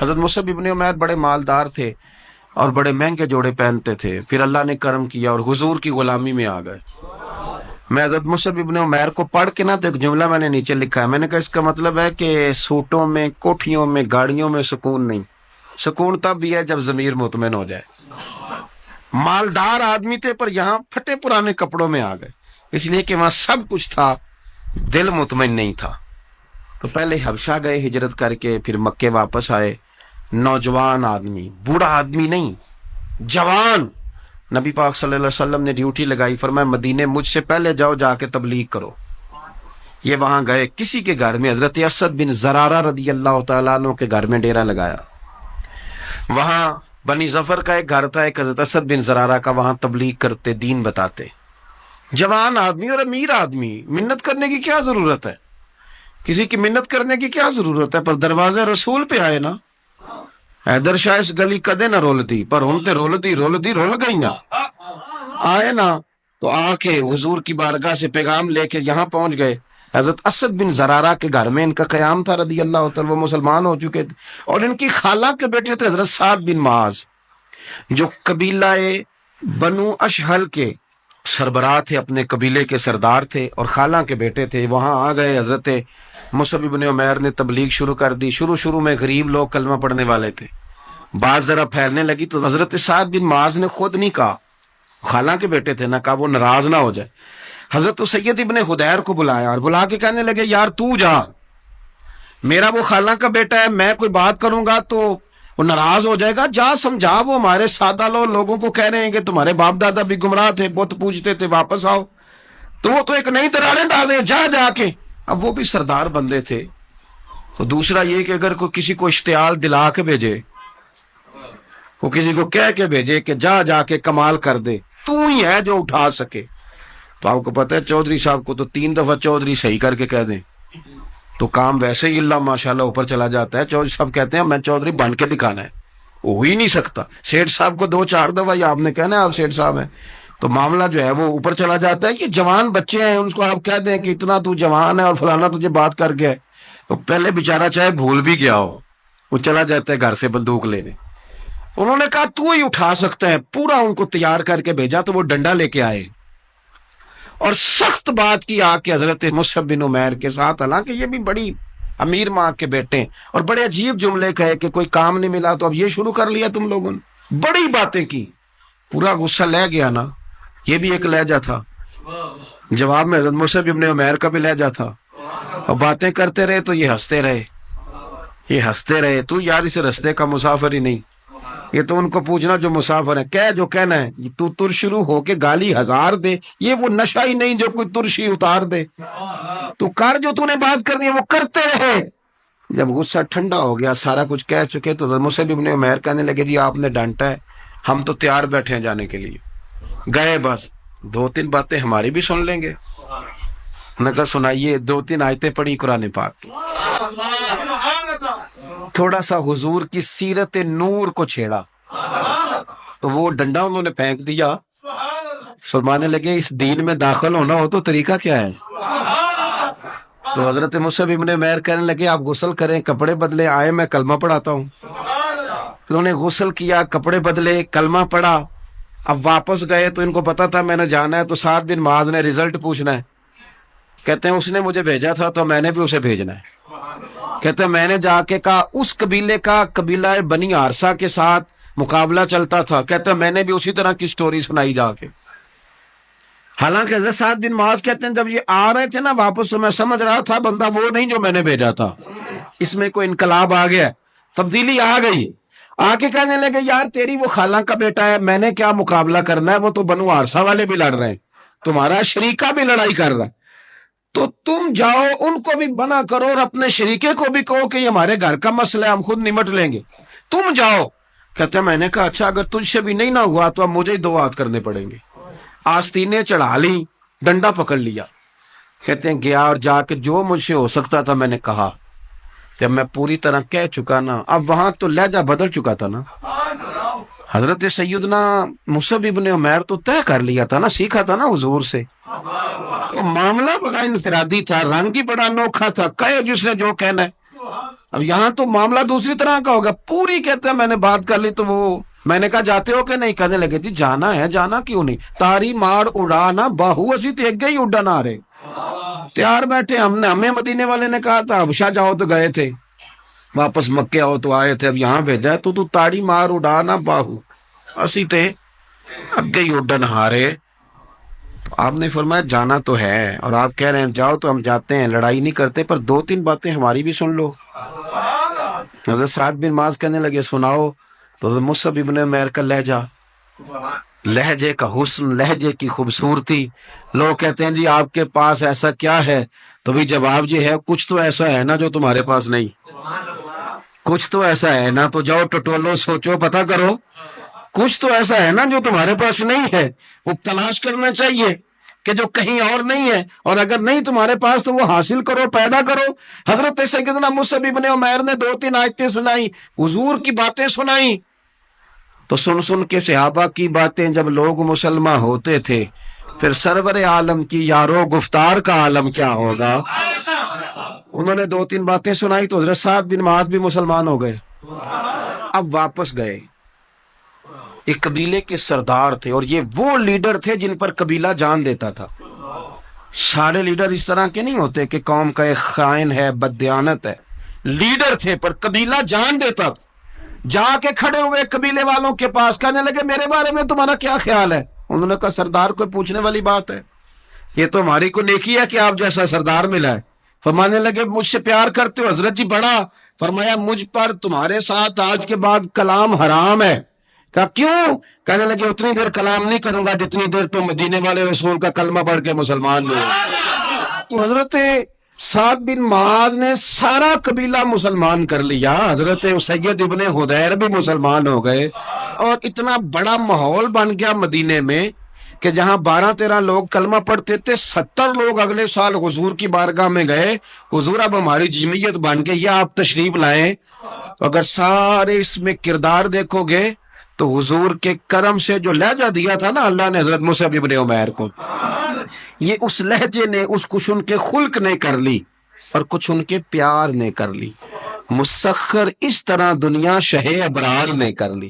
حضرت مصعب ابن عمیر بڑے مالدار تھے اور بڑے مہنگے جوڑے پہنتے تھے، پھر اللہ نے کرم کیا اور حضور کی غلامی میں آ گئے۔ میں حضرت مصعب ابن عمیر کو پڑھ کے نا تو ایک جملہ میں نے نیچے لکھا ہے، میں نے کہا اس کا مطلب ہے کہ سوٹوں میں، کوٹھیوں میں، گاڑیوں میں سکون نہیں، سکون تب بھی ہے جب ضمیر مطمئن ہو جائے۔ مالدار آدمی تھے پر یہاں پھٹے پرانے کپڑوں میں آ گئے، اس لیے کہ وہاں سب کچھ تھا، دل مطمئن نہیں تھا۔ تو پہلے حبشہ گئے ہجرت کر کے، پھر مکے واپس آئے، نوجوان آدمی، بوڑھا آدمی نہیں، جوان۔ نبی پاک صلی اللہ علیہ وسلم نے ڈیوٹی لگائی، فرمایا مدینے مجھ سے پہلے جاؤ، جا کے تبلیغ کرو۔ یہ وہاں گئے، کسی کے گھر میں، حضرت اسد بن زرارہ رضی اللہ تعالیٰ عنہ کے گھر میں ڈیرا لگایا۔ وہاں بنی ظفر کا ایک گھر تھا، ایک حضرت اسد بن زرارہ کا، وہاں تبلیغ کرتے، دین بتاتے۔ جوان آدمی اور امیر آدمی، منت کرنے کی کیا ضرورت ہے؟ کسی کی منت کرنے کی کیا ضرورت ہے؟ پر دروازے رسول پہ آئے نا۔ حیدر شاہ اس گلی کدے نہ رولتی، پر ہن تے رولتی رول گئی نا۔ آئے نا تو آ کے حضور کی بارگاہ سے پیغام لے کے یہاں پہنچ گئے۔ حضرت اسد بن زرارہ کے گھر میں ان کا قیام تھا رضی اللہ تعالیٰ، وہ مسلمان ہو چکے تھے، اور ان کی خالہ کے بیٹے تھے حضرت سعد بن معاذ، جو قبیلہ بنو اشہل کے سربراہ تھے، اپنے قبیلے کے سردار تھے، اور خالہ کے بیٹے تھے۔ وہاں آ گئے، حضرت مصعب ابن عمیر نے تبلیغ شروع کر دی۔ شروع میں غریب لوگ کلمہ پڑھنے والے تھے، بات ذرا پھیلنے لگی تو حضرت سعد بن معاذ نے خود نہیں کہا، خالہ کے بیٹے تھے نا، کہا وہ ناراض نہ ہو جائے۔ حضرت سید ابن حدیر کو بلایا اور بلا کے کہنے لگے یار تو جا، میرا وہ خالہ کا بیٹا ہے، میں کوئی بات کروں گا تو وہ ناراض ہو جائے گا، جا سمجھا، وہ ہمارے سادہ لوگوں کو کہہ رہے ہیں کہ تمہارے باپ دادا بھی گمراہ تھے، بت پوجتے تھے، واپس آؤ، تو وہ تو ایک نئی دراریں ڈالے، جا کے۔ اب وہ بھی سردار بندے تھے، تو دوسرا یہ کہ اگر کوئی کسی کو اشتعال دلا کے بھیجے، وہ کسی کو کہہ کے بھیجے کہ جا کے کمال کر دے، تو ہی ہے جو اٹھا سکے۔ تو آپ کو پتہ ہے چودھری صاحب کو تو 3 دفعہ چودھری صحیح کر کے کہہ دیں تو کام ویسے ہی اللہ ماشاءاللہ اوپر چلا جاتا ہے۔ چودھری صاحب کہتے ہیں میں چودھری بن کے دکھانا ہے، وہ ہو ہی نہیں سکتا۔ سیٹھ صاحب کو 2-4 دفعہ یہ آپ نے کہنا ہے آپ سیٹھ صاحب ہیں، تو معاملہ جو ہے وہ اوپر چلا جاتا ہے۔ یہ جوان بچے ہیں، ان کو آپ کہہ دیں کہ اتنا تو جوان ہے اور فلانا تجھے بات کر گیا ہے، تو پہلے بیچارہ چاہے بھول بھی گیا ہو، وہ چلا جاتا ہے گھر سے بندوق لینے۔ انہوں نے کہا تو ہی اٹھا سکتا ہے، پورا ان کو تیار کر کے بھیجا، تو وہ ڈنڈا لے کے آئے اور سخت بات کی آ کے حضرت مصعب بن عمیر کے ساتھ، حالانکہ یہ بھی بڑی امیر ماں کے بیٹے، اور بڑے عجیب جملے کہے کہ کوئی کام نہیں ملا تو اب یہ شروع کر لیا تم لوگوں نے، بڑی باتیں کی۔ پورا غصہ لے گیا نا، یہ بھی ایک لہجہ تھا، جواب میں حضرت مصعب ابن عمیر کا بھی لہجہ تھا، اور باتیں کرتے رہے تو یہ ہنستے رہے، تو یار اس رستے کا مسافر ہی نہیں، یہ تو ان کو پوچھنا جو مسافر ہے، کہہ جو کہنا ہے، تو تر شروع ہو کے گالی 1000 دے، یہ وہ نشہ ہی نہیں جو کوئی ترشی اتار دے، تو کر جو تو نے بات کرنی ہے وہ کرتے رہے۔ جب غصہ ٹھنڈا ہو گیا، سارا کچھ کہہ چکے، تو حضرت مصعب ابن عمیر کہنے لگے جی آپ نے ڈانٹا ہے، ہم تو تیار بیٹھے ہیں جانے کے لیے، گئے بس 2-3 باتیں ہماری بھی سن لیں گے۔ نے کہا سنائیے، 2-3 آیتیں پڑھی قرآن پاک کی، تھوڑا سا حضور کی سیرت نور کو چھیڑا، تو وہ ڈنڈا انہوں نے پھینک دیا، فرمانے لگے اس دین میں داخل ہونا ہو تو طریقہ کیا ہے؟ تو حضرت مصعب ابن عمیر کہنے لگے آپ غسل کریں، کپڑے بدلے، آئے میں کلمہ پڑھاتا ہوں۔ انہوں نے غسل کیا، کپڑے بدلے، کلمہ پڑھا۔ اب واپس گئے تو ان کو پتا تھا میں نے جانا ہے، تو سعد بن معاذ نے رزلٹ پوچھنا ہے، کہتے ہیں اس نے مجھے بھیجا تھا تو میں نے بھی اسے بھیجنا ہے۔ کہتے ہیں میں نے جا کے کہا اس قبیلے کا، قبیلہ بنی حارثہ کے ساتھ مقابلہ چلتا تھا، کہتے ہیں میں نے بھی اسی طرح کی سٹوری سنائی جا کے۔ حالانکہ حضرت سعد بن معاذ کہتے ہیں جب یہ آ رہے تھے نا واپس، تو میں سمجھ رہا تھا بندہ وہ نہیں جو میں نے بھیجا تھا، اس میں کوئی انقلاب آ گیا، تبدیلی آ گئی۔ آ کے کہنے لگے یار تیری وہ خالہ کا بیٹا ہے، میں نے کیا مقابلہ کرنا ہے، وہ تو بنو حارثہ والے بھی لڑ رہے ہیں، تمہارا شریکہ بھی لڑائی کر رہا ہے، تو تم جاؤ ان کو بھی منع کرو اور اپنے شریکے کو بھی کہو کہ یہ ہمارے گھر کا مسئلہ ہے، ہم خود نمٹ لیں گے، تم جاؤ۔ کہتے ہیں میں نے کہا اچھا اگر تجھ سے بھی نہیں نہ ہوا تو اب مجھے ہی 2 ہاتھ کرنے پڑیں گے۔ آستینیں چڑھا لی، ڈنڈا پکڑ لیا، کہتے ہیں گیا اور جا کے جو مجھ سے ہو سکتا تھا میں نے کہا، جب میں پوری طرح کہہ چکا نا، اب وہاں تو لہجہ بدل چکا تھا نا۔ حضرت سیدنا مصعب ابن عمیر تو طے کر لیا تھا نا، سیکھا تھا نا حضور سے، تو معاملہ بڑا انفرادی تھا، رنگ ہی بڑا انوکھا تھا، کہے جس نے جو کہنا ہے۔ اب یہاں تو معاملہ دوسری طرح کا ہوگا. پوری کہتے ہیں میں نے بات کر لی تو وہ میں نے کہا جاتے ہو کہ نہیں؟ کہنے لگے جی جانا ہے. جانا کیوں نہیں؟ تاری ماڑ اڑانا باہو اسی تو ایک گئی اڈن آ رہے تیار بیٹھے. ہمیں مدینے والے نے کہا تھا حبشہ جاؤ تو گئے تھے, واپس مکے آؤ تو آئے تھے, اب یہاں بھیجا ہے تو تاڑی مار اڑانا باہو اسی تے اگے ہی اڈن ہارے. آپ نے فرمایا جانا تو ہے اور آپ کہہ رہے ہیں جاؤ تو ہم جاتے ہیں, لڑائی نہیں کرتے, پر دو تین باتیں ہماری بھی سن لو. حضرت سعد بن معاذ کہنے لگے سناؤ. تو حضرت مصعب ابن عمیر کا لہجہ, لہجے کا حسن, لہجے کی خوبصورتی. لوگ کہتے ہیں جی آپ کے پاس ایسا کیا ہے؟ تو بھی جواب یہ ہے کچھ تو ایسا ہے نا جو تمہارے پاس نہیں, کچھ تو ایسا ہے نا. تو جاؤ ٹٹولو سوچو پتہ کرو, کچھ تو ایسا ہے نا جو تمہارے پاس نہیں ہے. وہ تلاش کرنا چاہیے کہ جو کہیں اور نہیں ہے, اور اگر نہیں تمہارے پاس تو وہ حاصل کرو, پیدا کرو. حضرت سیدنا مصعب ابن عمیر نے دو تین آیتیں سنائی, حضور کی باتیں سنائی. تو سن سن کے صحابہ کی باتیں جب لوگ مسلمان ہوتے تھے, پھر سرور عالم کی یارو گفتار کا عالم کیا ہوگا. انہوں نے دو تین باتیں سنائی تو حضرت سعد بن معاذ بھی مسلمان ہو گئے. اب واپس گئے. ایک قبیلے کے سردار تھے, اور یہ وہ لیڈر تھے جن پر قبیلہ جان دیتا تھا. سارے لیڈر اس طرح کے نہیں ہوتے کہ قوم کا ایک خائن ہے, بددیانت ہے. لیڈر تھے پر قبیلہ جان دیتا. جا کے کھڑے ہوئے قبیلے والوں کے پاس, کہنے لگے میرے بارے میں تمہارا کیا خیال ہے؟ انہوں نے کہا سردار کوئی پوچھنے والی بات ہے, یہ تو ہماری کو نیکی ہے کہ آپ جیسا سردار ملا ہے. فرمانے لگے مجھ سے پیار کرتے ہو؟ حضرت جی بڑا. فرمایا مجھ پر تمہارے ساتھ آج کے بعد کلام حرام ہے. کہا کیوں؟ کہنے لگے اتنی دیر کلام نہیں کروں گا جتنی دیر تو مدینے والے رسول کا کلمہ پڑھ کے مسلمان ہوئے. تو حضرت سعد بن معاذ نے سارا قبیلہ مسلمان کر لیا. حضرت سید ابن حدیر بھی مسلمان ہو گئے, اور اتنا بڑا ماحول بن گیا مدینے میں کہ جہاں 12-13 لوگ کلمہ پڑھتے تھے, 70 لوگ اگلے سال حضور کی بارگاہ میں گئے, حضور اب ہماری جمعیت بن گئی, یا آپ تشریف لائیں. اگر سارے اس میں کردار دیکھو گے تو حضور کے کرم سے جو لہجہ دیا تھا نا اللہ نے حضرت مصعب ابن عمیر کو, یہ اس لہجے نے, اس کچھ ان کے خلق نے کر لی اور کچھ ان کے پیار نے کر لی. مسخر اس طرح دنیا شہ ابرار نے کر لی.